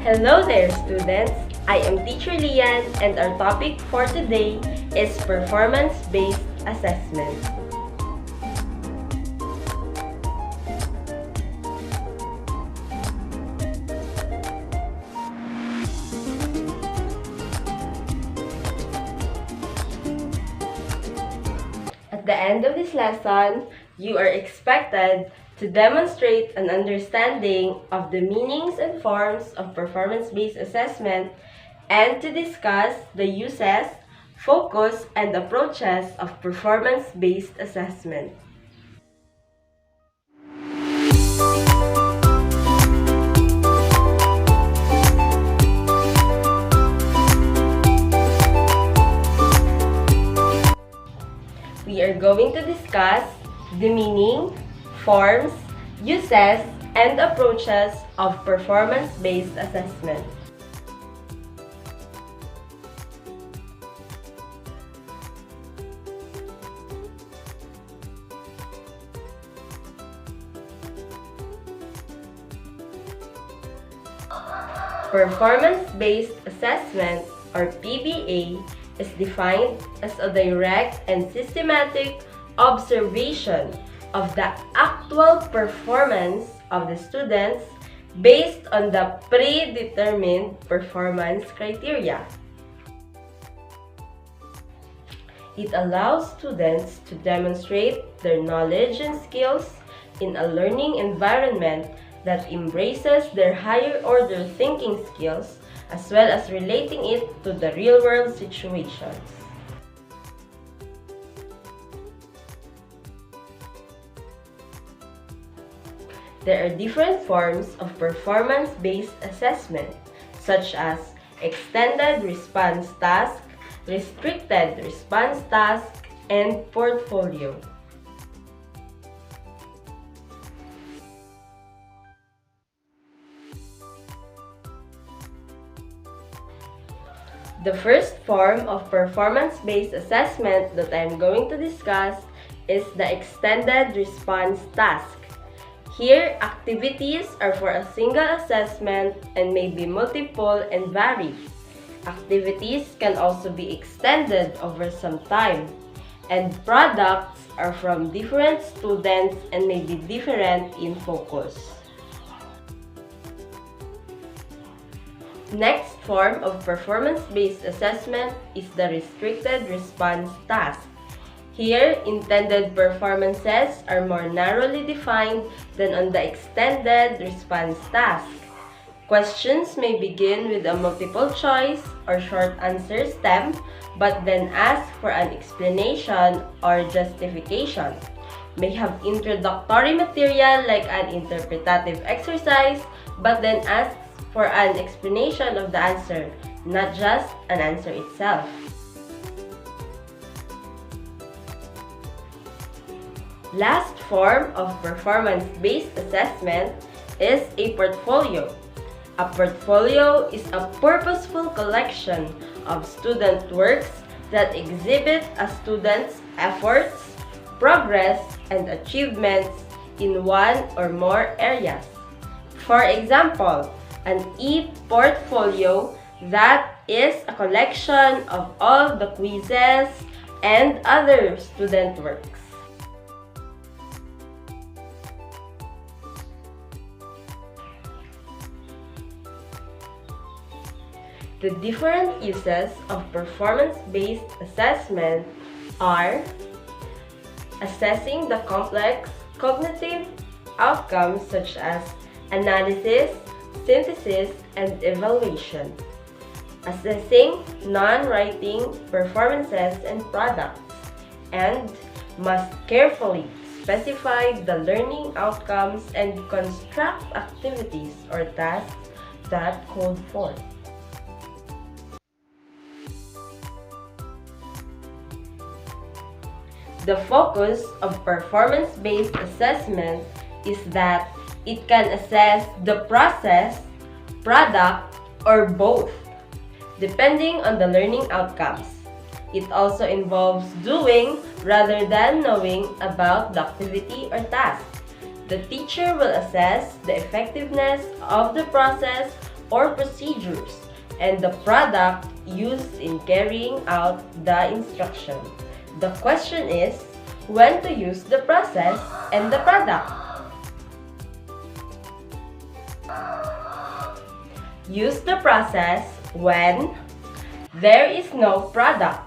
Hello there, students! I am Teacher Lian, and our topic for today is performance-based assessment. At the end of this lesson, you are expected to demonstrate an understanding of the meanings and forms of performance-based assessment and to discuss the uses, focus, and approaches of performance-based assessment. We are going to discuss the meaning, forms, uses, and approaches of performance-based assessment. Performance-based assessment, or PBA, is defined as a direct and systematic observation of the actual performance of the students based on the predetermined performance criteria. It allows students to demonstrate their knowledge and skills in a learning environment that embraces their higher order thinking skills as well as relating it to the real-world situations. There are different forms of performance-based assessment, such as extended response task, restricted response task, and portfolio. The first form of performance-based assessment that I am going to discuss is the extended response task. Here, activities are for a single assessment and may be multiple and vary. Activities can also be extended over some time, and products are from different students and may be different in focus. Next form of performance-based assessment is the restricted response task. Here, intended performances are more narrowly defined than on the extended response task. Questions may begin with a multiple choice or short answer stem, but then ask for an explanation or justification. May have introductory material like an interpretative exercise, but then ask for an explanation of the answer, not just an answer itself. Last form of performance-based assessment is a portfolio. A portfolio is a purposeful collection of student works that exhibit a student's efforts, progress, and achievements in one or more areas. For example, an e-portfolio that is a collection of all the quizzes and other student works. The different uses of performance-based assessment are assessing the complex cognitive outcomes such as analysis, synthesis, and evaluation. Assessing non-writing performances and products, and must carefully specify the learning outcomes and construct activities or tasks that called for. The focus of performance-based assessment is that it can assess the process, product, or both, depending on the learning outcomes. It also involves doing rather than knowing about the activity or task. The teacher will assess the effectiveness of the process or procedures, and the product used in carrying out the instruction. The question is, when to use the process and the product? Use the process when there is no product.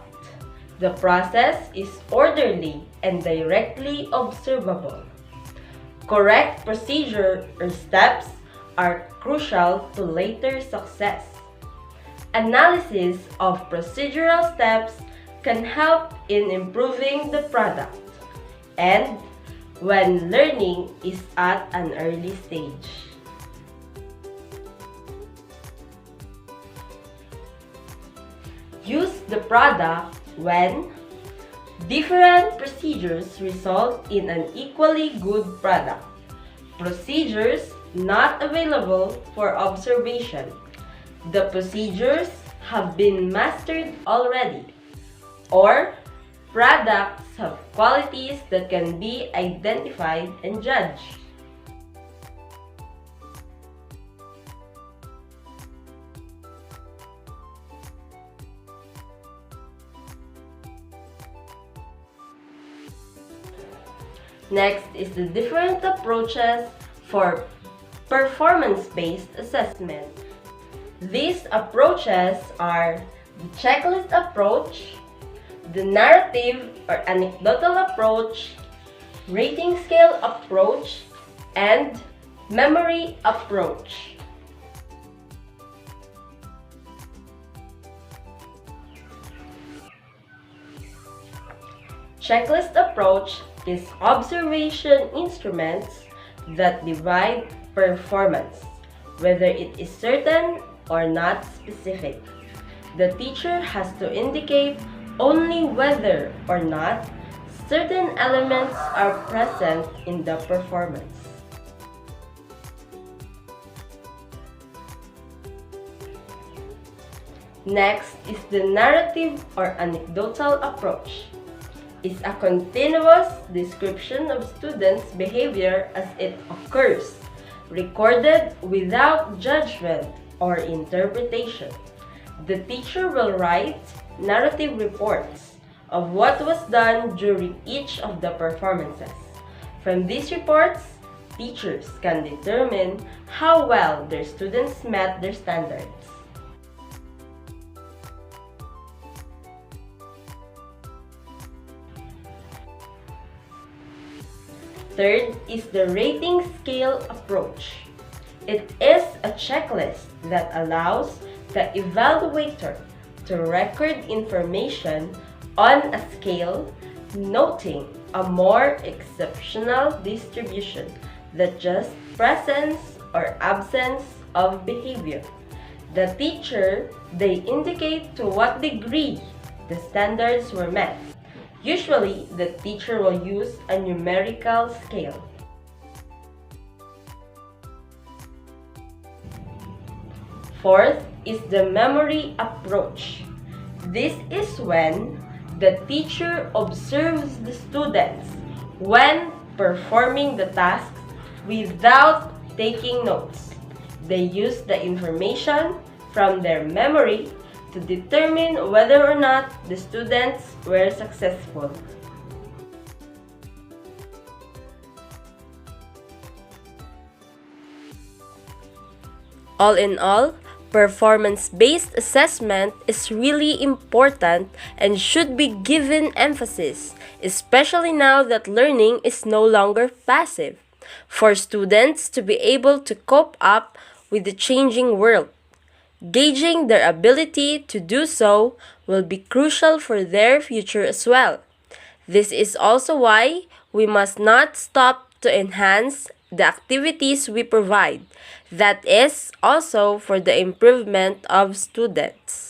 The process is orderly and directly observable. Correct procedure or steps are crucial to later success. Analysis of procedural steps can help in improving the product, and when learning is at an early stage. Use the product when different procedures result in an equally good product. Procedures not available for observation. The procedures have been mastered already, or products have qualities that can be identified and judged. Next is the different approaches for performance-based assessment. These approaches are the checklist approach, the narrative or anecdotal approach, rating scale approach, and memory approach. Checklist approach is observation instruments that divide performance, whether it is certain or not specific. The teacher has to indicate only whether or not certain elements are present in the performance. Next is the narrative or anecdotal approach. It's a continuous description of students' behavior as it occurs, recorded without judgment or interpretation. The teacher will write narrative reports of what was done during each of the performances. From these reports, teachers can determine how well their students met their standards. Third is the rating scale approach. It is a checklist that allows the evaluator to record information on a scale, noting a more exceptional distribution than just presence or absence of behavior. The teacher, they indicate to what degree the standards were met. Usually, the teacher will use a numerical scale. Fourth is the memory approach. This is when the teacher observes the students when performing the tasks without taking notes. They use the information from their memory to determine whether or not the students were successful. All in all, performance-based assessment is really important and should be given emphasis, especially now that learning is no longer passive, for students to be able to cope up with the changing world. Gauging their ability to do so will be crucial for their future as well. This is also why we must not stop to enhance the activities we provide. That is also for the improvement of students.